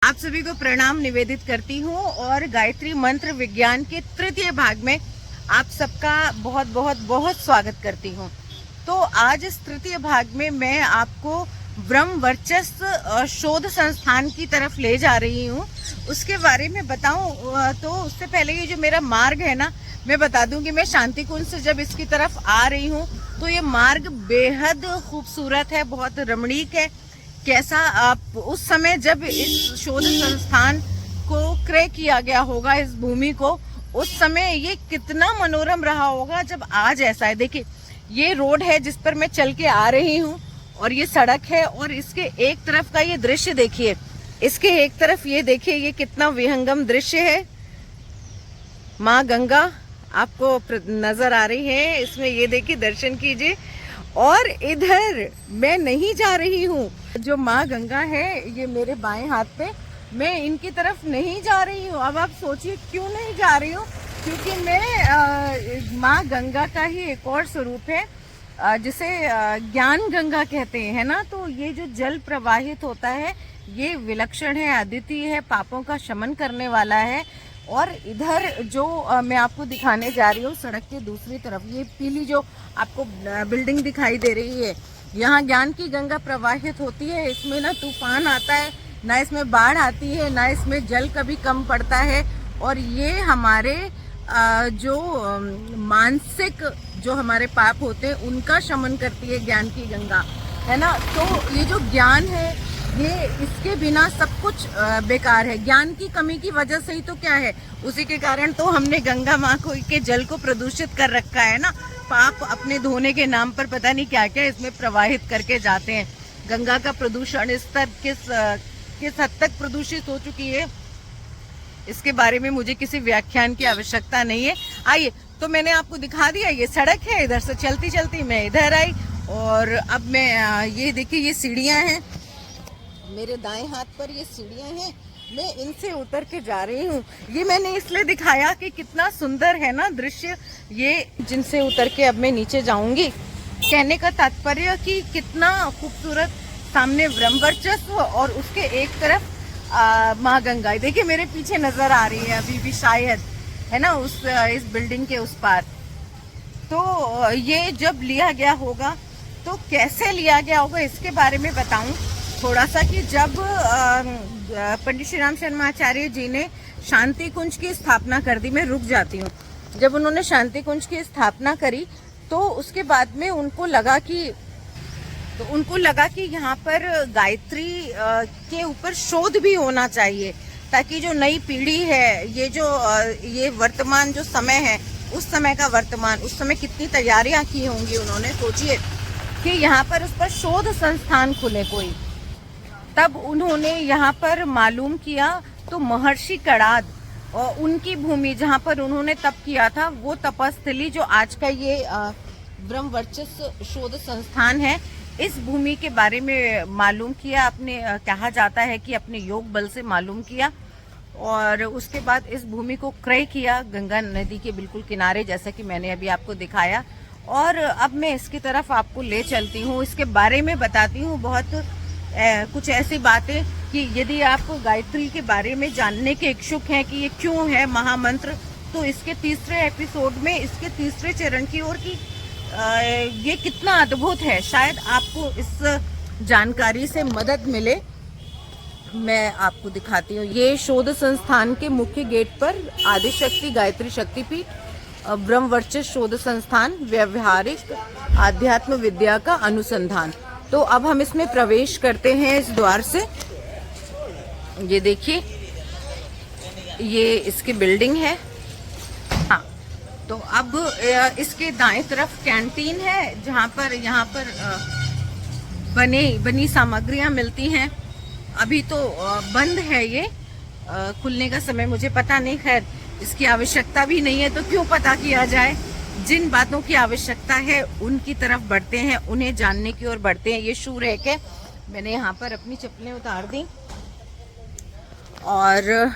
आप सभी को प्रणाम निवेदित करती हूँ और गायत्री मंत्र विज्ञान के तृतीय भाग में आप सबका बहुत बहुत बहुत स्वागत करती हूँ। तो आज इस तृतीय भाग में मैं आपको ब्रह्म वर्चस्व शोध संस्थान की तरफ ले जा रही हूँ। उसके बारे में बताऊं तो उससे पहले ये जो मेरा मार्ग है ना, मैं बता दूं कि मैं शांति कुंज से जब इसकी तरफ आ रही हूँ तो ये मार्ग बेहद खूबसूरत है, बहुत रमणीक है। कैसा आप उस समय जब इस शोध संस्थान को क्रय किया गया होगा, इस भूमि को, उस समय ये कितना मनोरम रहा होगा जब आज ऐसा है। देखिए ये रोड है जिस पर मैं चल के आ रही हूँ और ये सड़क है और इसके एक तरफ का ये दृश्य देखिए, इसके एक तरफ ये देखिए ये कितना विहंगम दृश्य है। माँ गंगा आपको नजर आ रही है इसमें, ये देखिए दर्शन कीजिए। और इधर मैं नहीं जा रही हूँ, जो माँ गंगा है ये मेरे बाएं हाथ पे, मैं इनकी तरफ नहीं जा रही हूँ। अब आप सोचिए क्यों नहीं जा रही हूँ, क्योंकि मैं माँ गंगा का ही एक और स्वरूप है जिसे ज्ञान गंगा कहते हैं ना। तो ये जो जल प्रवाहित होता है ये विलक्षण है, अद्वितीय है, पापों का शमन करने वाला है। और इधर जो मैं आपको दिखाने जा रही हूँ सड़क के दूसरी तरफ, ये पीली जो आपको बिल्डिंग दिखाई दे रही है, यहाँ ज्ञान की गंगा प्रवाहित होती है। इसमें ना तूफान आता है, ना इसमें बाढ़ आती है, ना इसमें जल कभी कम पड़ता है। और ये हमारे जो मानसिक जो हमारे पाप होते हैं उनका शमन करती है ज्ञान की गंगा, है ना। तो ये जो ज्ञान है ये, इसके बिना सब कुछ बेकार है। ज्ञान की कमी की वजह से ही तो क्या है, उसी के कारण तो हमने गंगा माँ को के जल को प्रदूषित कर रखा है ना। पाप अपने धोने के नाम पर पता नहीं क्या क्या इसमें प्रवाहित करके जाते हैं। गंगा का प्रदूषण स्तर किस हद तक प्रदूषित हो चुकी है, इसके बारे में मुझे किसी व्याख्यान की आवश्यकता नहीं है। आइए, तो मैंने आपको दिखा दिया ये सड़क है, इधर से चलती चलती मैं इधर आई और अब मैं ये देखिए ये सीढ़ियाँ हैं मेरे दाएं हाथ पर, ये सीढ़ियाँ हैं, मैं इनसे उतर के जा रही हूँ। ये मैंने इसलिए दिखाया कि कितना सुंदर है ना दृश्य ये, जिनसे उतर के अब मैं नीचे जाऊंगी। कहने का तात्पर्य कि कितना खूबसूरत सामने ब्रह्म वर्चस्व और उसके एक तरफ माँ गंगा देखिए मेरे पीछे नजर आ रही है अभी भी शायद, है ना, इस बिल्डिंग के उस पार। तो ये जब लिया गया होगा तो कैसे लिया गया होगा इसके बारे में बताऊं थोड़ा सा, कि जब पंडित श्री राम शर्माचार्य जी ने शांति कुंज की स्थापना कर दी, मैं रुक जाती हूँ, जब उन्होंने शांति कुंज की स्थापना करी तो उसके बाद में उनको लगा कि यहाँ पर गायत्री के ऊपर शोध भी होना चाहिए, ताकि जो नई पीढ़ी है, ये वर्तमान जो समय है, उस समय का वर्तमान, उस समय कितनी तैयारियां की होंगी उन्होंने, सोचिए कि यहाँ पर उस पर शोध संस्थान खुले कोई। तब उन्होंने यहाँ पर मालूम किया तो महर्षि कड़ाद और उनकी भूमि जहाँ पर उन्होंने तप किया था, वो तपस्थली जो आज का ये ब्रह्म वर्चस्व शोध संस्थान है, इस भूमि के बारे में मालूम किया। अपने कहा जाता है कि अपने योग बल से मालूम किया और उसके बाद इस भूमि को क्रय किया गंगा नदी के बिल्कुल किनारे, जैसा कि मैंने अभी आपको दिखाया। और अब मैं इसकी तरफ आपको ले चलती हूँ, इसके बारे में बताती हूँ बहुत कुछ ऐसी बातें कि यदि आप गायत्री के बारे में जानने के इच्छुक हैं कि ये क्यों है महामंत्र, तो इसके तीसरे एपिसोड में, इसके तीसरे चरण की ओर की ये कितना अद्भुत है, शायद आपको इस जानकारी से मदद मिले। मैं आपको दिखाती हूँ, ये शोध संस्थान के मुख्य गेट पर आदिशक्ति गायत्री शक्तिपीठ ब्रह्म वर्चस्व शोध संस्थान, व्यवहारिक आध्यात्म विद्या का अनुसंधान। तो अब हम इसमें प्रवेश करते हैं इस द्वार से। ये देखिए ये इसकी बिल्डिंग है। हाँ, तो अब इसके दाएं तरफ कैंटीन है जहाँ पर यहाँ पर बनी सामग्रियाँ मिलती हैं। अभी तो बंद है ये, खुलने का समय मुझे पता नहीं, खैर इसकी आवश्यकता भी नहीं है तो क्यों पता किया जाए। जिन बातों की आवश्यकता है उनकी तरफ बढ़ते हैं, उन्हें जानने की ओर बढ़ते हैं। ये शू रैक है, मैंने यहाँ पर अपनी चप्पलें उतार दी और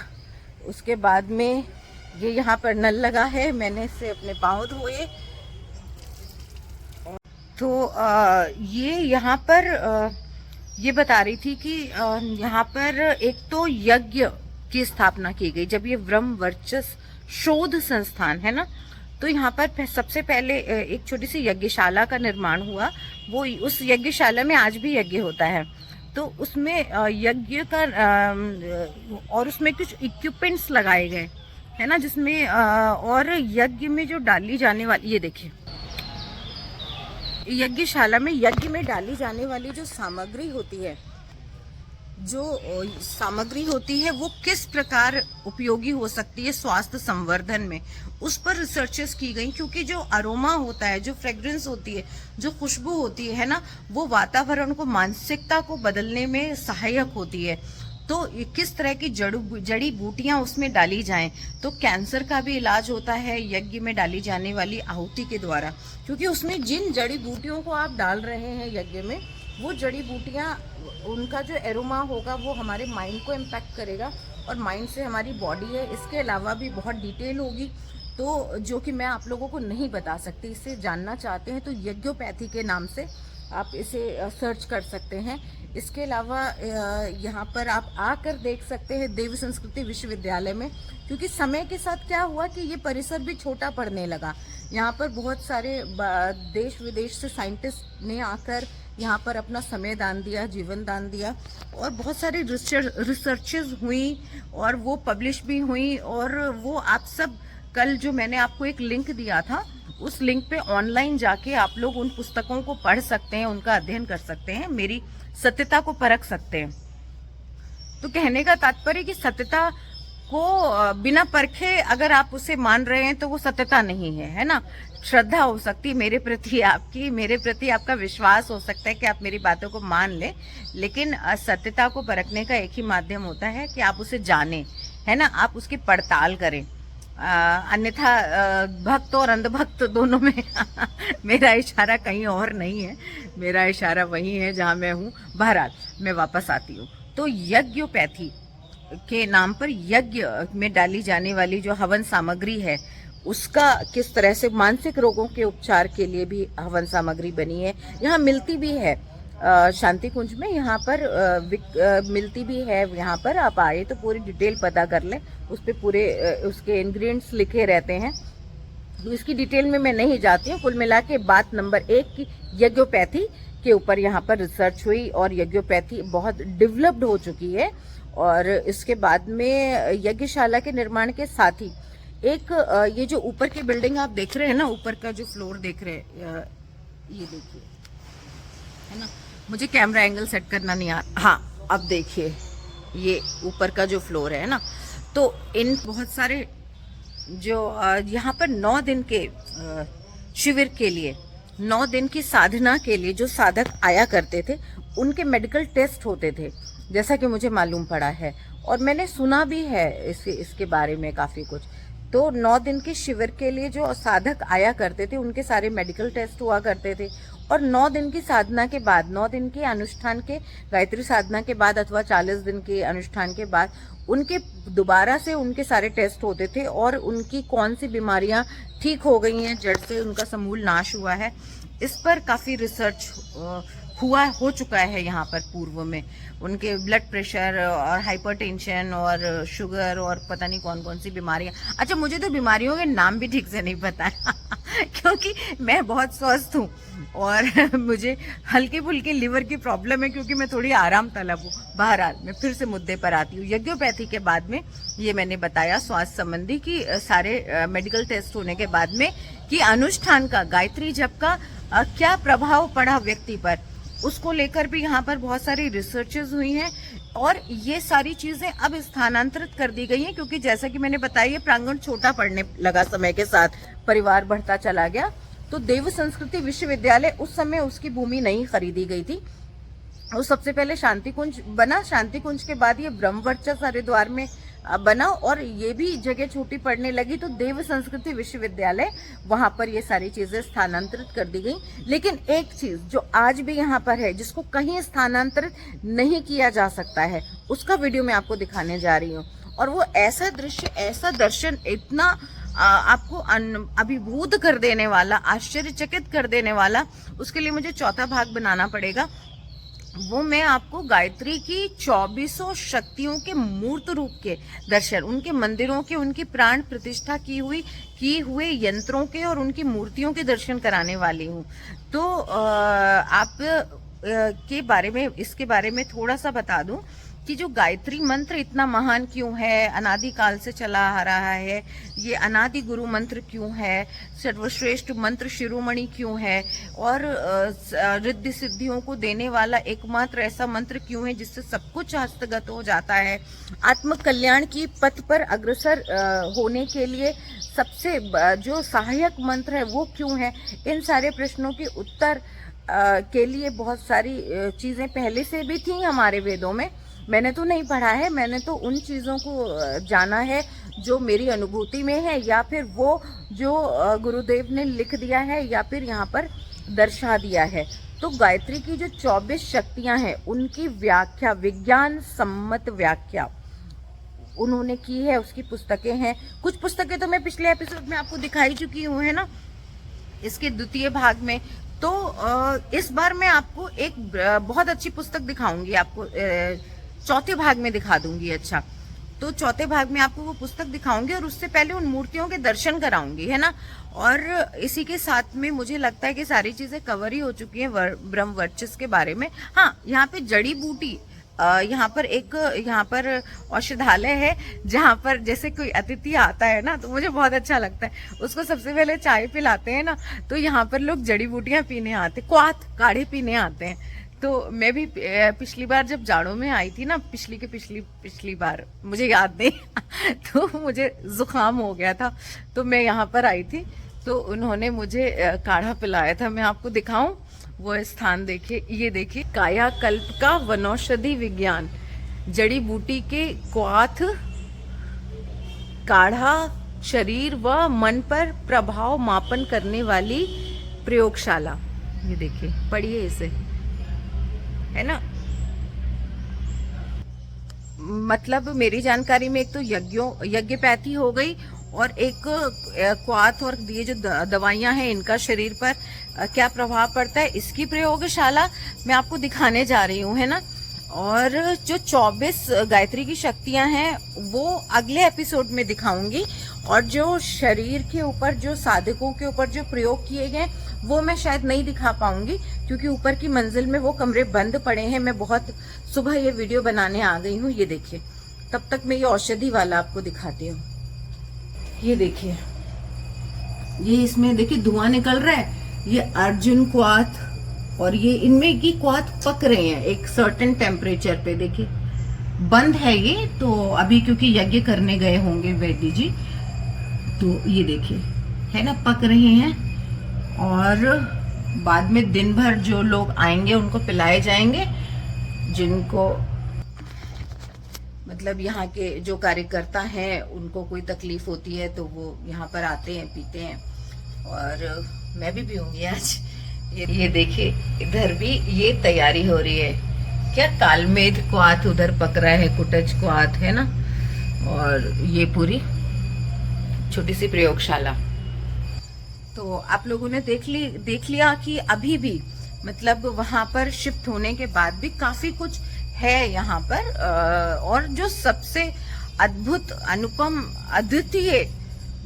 उसके बाद में ये यहाँ पर नल लगा है, मैंने इससे अपने पाँव धोए। तो ये यहाँ पर ये बता रही थी कि यहाँ पर एक तो यज्ञ की स्थापना की गई। जब ये ब्रह्म वर्चस्व शोध संस्थान है ना, तो यहाँ पर सबसे पहले एक छोटी सी यज्ञशाला का निर्माण हुआ। वो उस यज्ञशाला में आज भी यज्ञ होता है। तो उसमें यज्ञ का और उसमें कुछ इक्विपमेंट्स लगाए गए है ना, जिसमें और यज्ञ में जो डाली जाने वाली, ये देखिए यज्ञशाला में यज्ञ में डाली जाने वाली जो सामग्री होती है, वो किस प्रकार उपयोगी हो सकती है स्वास्थ्य संवर्धन में, उस पर रिसर्चेस की गई। क्योंकि जो अरोमा होता है, जो फ्रेग्रेंस होती है, जो खुशबू होती है ना, वो वातावरण को, मानसिकता को बदलने में सहायक होती है। तो किस तरह की जड़ी बूटियां उसमें डाली जाएं, तो कैंसर का भी इलाज होता है यज्ञ में डाली जाने वाली आहुति के द्वारा। क्योंकि उसमें जिन जड़ी बूटियों को आप डाल रहे हैं यज्ञ में, वो जड़ी बूटियां, उनका जो एरोमा होगा वो हमारे माइंड को इम्पैक्ट करेगा, और माइंड से हमारी बॉडी है। इसके अलावा भी बहुत डिटेल होगी, तो जो कि मैं आप लोगों को नहीं बता सकती। इससे जानना चाहते हैं तो यज्ञोपैथी के नाम से आप इसे सर्च कर सकते हैं। इसके अलावा यहाँ पर आप आकर देख सकते हैं देव संस्कृति विश्वविद्यालय में। क्योंकि समय के साथ क्या हुआ कि ये परिसर भी छोटा पड़ने लगा। यहाँ पर बहुत सारे देश विदेश से साइंटिस्ट ने आकर यहाँ पर अपना समय दान दिया, जीवन दान दिया, और बहुत सारी रिसर्चेज हुई और वो पब्लिश भी हुई। और वो आप सब, कल जो मैंने आपको एक लिंक दिया था, उस लिंक पे ऑनलाइन जाके आप लोग उन पुस्तकों को पढ़ सकते हैं, उनका अध्ययन कर सकते हैं, मेरी सत्यता को परख सकते हैं। तो कहने का तात्पर्य कि सत्यता को बिना परखे अगर आप उसे मान रहे हैं तो वो सत्यता नहीं है ना। श्रद्धा हो सकती है मेरे प्रति आपकी, मेरे प्रति आपका विश्वास हो सकता है कि आप मेरी बातों को मान लें, लेकिन सत्यता को परखने का एक ही माध्यम होता है कि आप उसे जानें, है ना, आप उसकी पड़ताल करें। अन्यथा भक्त और अंधभक्त दोनों में मेरा इशारा कहीं और नहीं है, मेरा इशारा वही है जहाँ मैं हूँ। बहरहाल मैं वापस आती हूँ। तो यज्ञोपैथी के नाम पर यज्ञ में डाली जाने वाली जो हवन सामग्री है, उसका किस तरह से मानसिक रोगों के उपचार के लिए भी हवन सामग्री बनी है। यहाँ मिलती भी है शांति कुंज में, यहाँ पर मिलती भी है। यहाँ पर आप आए तो पूरी डिटेल पता कर लें, उस पर पूरे उसके इंग्रेडिएंट्स लिखे रहते हैं। तो इसकी डिटेल में मैं नहीं जाती हूँ। कुल मिला के बात नंबर 1 की यज्ञोपैथी के ऊपर यहाँ पर रिसर्च हुई और यज्ञोपैथी बहुत डेवलप्ड हो चुकी है। और इसके बाद में यज्ञशाला के निर्माण के साथ ही एक ये जो ऊपर की बिल्डिंग आप देख रहे हैं ना, ऊपर का जो फ्लोर देख रहे हैं, ये देखिए, है ना, मुझे कैमरा एंगल सेट करना नहीं आ रहा। हाँ, अब देखिए ये ऊपर का जो फ्लोर है ना, तो इन बहुत सारे जो यहाँ पर 9 दिन के शिविर के लिए, 9 दिन की साधना के लिए जो साधक आया करते थे, उनके मेडिकल टेस्ट होते थे, जैसा कि मुझे मालूम पड़ा है और मैंने सुना भी है इसके बारे में काफ़ी कुछ। तो 9 दिन के शिविर के लिए जो साधक आया करते थे, उनके सारे मेडिकल टेस्ट हुआ करते थे। और 9 दिन की साधना के बाद, 9 दिन के अनुष्ठान के, गायत्री साधना के बाद अथवा 40 दिन के अनुष्ठान के बाद उनके दोबारा से उनके सारे टेस्ट होते थे और उनकी कौन सी बीमारियां ठीक हो गई हैं, जड़ से उनका समूल नाश हुआ है, इस पर काफ़ी रिसर्च हो चुका है। यहाँ पर पूर्व में उनके ब्लड प्रेशर और हाइपरटेंशन और शुगर और पता नहीं कौन कौन सी बीमारियां। अच्छा, मुझे तो बीमारियों के नाम भी ठीक से नहीं पता है क्योंकि मैं बहुत स्वस्थ हूँ और मुझे हल्की फुल्की लिवर की प्रॉब्लम है, क्योंकि मैं थोड़ी आराम तलब हूँ। बहरहाल मैं फिर से मुद्दे पर आती हूँ। यज्ञोपैथी के बाद में ये मैंने बताया स्वास्थ्य संबंधी की सारे मेडिकल टेस्ट होने के बाद में कि अनुष्ठान का, गायत्री जप का क्या प्रभाव पड़ा व्यक्ति पर, उसको लेकर भी यहाँ पर बहुत सारी रिसर्चेज हुई हैं। और ये सारी चीजें अब स्थानांतरित कर दी गई हैं, क्योंकि जैसा कि मैंने बताया, प्रांगण छोटा पड़ने लगा समय के साथ, परिवार बढ़ता चला गया। तो देव संस्कृति विश्वविद्यालय, उस समय उसकी भूमि नहीं खरीदी गई थी, वो सबसे पहले शांति कुंज बना। शांति कुंज के बाद ये ब्रह्म वर्चस्व हरिद्वार में बना और ये भी जगह छोटी पड़ने लगी, तो देव संस्कृति विश्वविद्यालय, वहां पर ये सारी चीजें स्थानांतरित कर दी गई। लेकिन एक चीज जो आज भी यहाँ पर है, जिसको कहीं स्थानांतरित नहीं किया जा सकता है, उसका वीडियो मैं आपको दिखाने जा रही हूँ। और वो ऐसा दृश्य, ऐसा दर्शन, इतना आपको अभिभूत कर देने वाला, आश्चर्यचकित कर देने वाला, उसके लिए मुझे चौथा भाग बनाना पड़ेगा। वो मैं आपको गायत्री की 24 शक्तियों के मूर्त रूप के दर्शन, उनके मंदिरों के, उनकी प्राण प्रतिष्ठा की हुए यंत्रों के और उनकी मूर्तियों के दर्शन कराने वाली हूँ। तो आप के बारे में, इसके बारे में थोड़ा सा बता दूं कि जो गायत्री मंत्र इतना महान क्यों है, अनादि काल से चला आ रहा है, ये अनादि गुरु मंत्र क्यों है, सर्वश्रेष्ठ मंत्र शिरोमणि क्यों है, और रिद्धि सिद्धियों को देने वाला एकमात्र ऐसा मंत्र क्यों है जिससे सब कुछ हस्तगत हो जाता है, आत्म कल्याण की पथ पर अग्रसर होने के लिए सबसे जो सहायक मंत्र है वो क्यों है। इन सारे प्रश्नों के उत्तर के लिए बहुत सारी चीजें पहले से भी थी हमारे वेदों में। मैंने तो नहीं पढ़ा है, मैंने तो उन चीज़ों को जाना है जो मेरी अनुभूति में है, या फिर वो जो गुरुदेव ने लिख दिया है या फिर यहाँ पर दर्शा दिया है। तो गायत्री की जो 24 शक्तियाँ हैं उनकी व्याख्या, विज्ञान सम्मत व्याख्या उन्होंने की है, उसकी पुस्तकें हैं। कुछ पुस्तकें तो मैं पिछले एपिसोड में आपको दिखाई चुकी हूँ, है ना, इसके द्वितीय भाग में। तो इस बार मैं आपको एक बहुत अच्छी पुस्तक दिखाऊंगी, आपको चौथे भाग में दिखा दूंगी। अच्छा, तो चौथे भाग में आपको वो पुस्तक दिखाऊंगी और उससे पहले उन मूर्तियों के दर्शन कराऊंगी, है ना। और इसी के साथ में मुझे लगता है कि सारी चीजें कवर ही हो चुकी हैं ब्रह्म वर्चस्व के बारे में। हाँ, यहाँ पे जड़ी बूटी, यहाँ पर औषधालय है जहाँ पर जैसे कोई अतिथि आता है ना तो मुझे बहुत अच्छा लगता है, उसको सबसे पहले चाय पिलाते हैं ना, तो यहाँ पर लोग जड़ी बूटियाँ पीने आते, क्वाथ काढ़े पीने आते हैं। तो मैं भी पिछली बार जब जाड़ों में आई थी ना, पिछली बार मुझे याद नहीं तो मुझे जुकाम हो गया था, तो मैं यहाँ पर आई थी तो उन्होंने मुझे काढ़ा पिलाया था। मैं आपको दिखाऊं वो स्थान, देखिए, ये देखिए, कायाकल्प का वनौषधि विज्ञान, जड़ी बूटी के क्वाथ काढ़ा शरीर व मन पर प्रभाव मापन करने वाली प्रयोगशाला। ये देखिए, पढ़िए इसे, है ना। मतलब मेरी जानकारी में एक तो यज्ञपैथी हो गई, और एक क्वाथ और ये जो दवाइयां हैं इनका शरीर पर क्या प्रभाव पड़ता है, इसकी प्रयोगशाला मैं आपको दिखाने जा रही हूँ, है ना। और जो 24 गायत्री की शक्तियां हैं वो अगले एपिसोड में दिखाऊंगी, और जो शरीर के ऊपर, जो साधकों के ऊपर जो प्रयोग किए गए वो मैं शायद नहीं दिखा पाऊंगी, क्योंकि ऊपर की मंजिल में वो कमरे बंद पड़े हैं। मैं बहुत सुबह ये वीडियो बनाने आ गई हूँ। ये देखिए, तब तक मैं ये औषधि वाला आपको दिखाती हूँ। ये देखिए, ये इसमें देखिए धुआं निकल रहा है, ये अर्जुन क्वाथ, और ये इनमें की क्वाथ पक रहे हैं एक सर्टेन टेम्परेचर पे। देखिए बंद है ये, तो अभी क्योंकि यज्ञ करने गए होंगे वैद्य जी, तो ये देखिए, है ना, पक रहे हैं। और बाद में दिन भर जो लोग आएंगे उनको पिलाए जाएंगे, जिनको मतलब यहाँ के जो कार्यकर्ता हैं उनको कोई तकलीफ होती है तो वो यहाँ पर आते हैं, पीते हैं, और मैं भी पीऊंगी आज। ये देखिए, इधर भी ये तैयारी हो रही है, क्या कालमेघ क्वाथ उधर पक रहा है, कुटज क्वाथ, है ना। और ये पूरी छोटी सी प्रयोगशाला। तो आप लोगों ने देख लिया कि अभी भी मतलब वहां पर शिफ्ट होने के बाद भी काफी कुछ है यहाँ पर। और जो सबसे अद्भुत, अनुपम, अद्वितीय,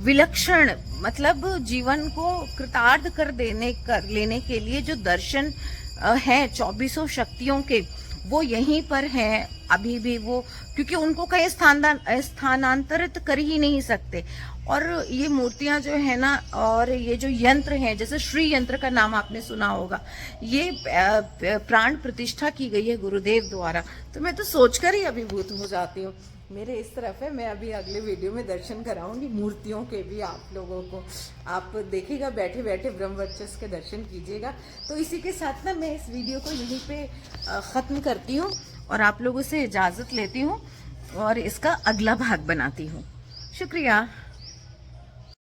विलक्षण, मतलब जीवन को कृतार्थ कर लेने के लिए जो दर्शन हैं 24 शक्तियों के, वो यहीं पर हैं अभी भी वो, क्योंकि उनको कहीं स्थानांतरित कर ही नहीं सकते। और ये मूर्तियां जो है ना, और ये जो यंत्र हैं, जैसे श्री यंत्र का नाम आपने सुना होगा, ये प्राण प्रतिष्ठा की गई है गुरुदेव द्वारा। तो मैं तो सोचकर ही अभिभूत हो जाती हूँ। मेरे इस तरफ है, मैं अभी अगले वीडियो में दर्शन कराऊंगी मूर्तियों के भी आप लोगों को। आप देखिएगा, बैठे बैठे ब्रह्म वर्चस्व के दर्शन कीजिएगा। तो इसी के साथ ना मैं इस वीडियो को यहीं पे ख़त्म करती हूँ और आप लोगों से इजाज़त लेती हूँ, और इसका अगला भाग बनाती हूँ। शुक्रिया।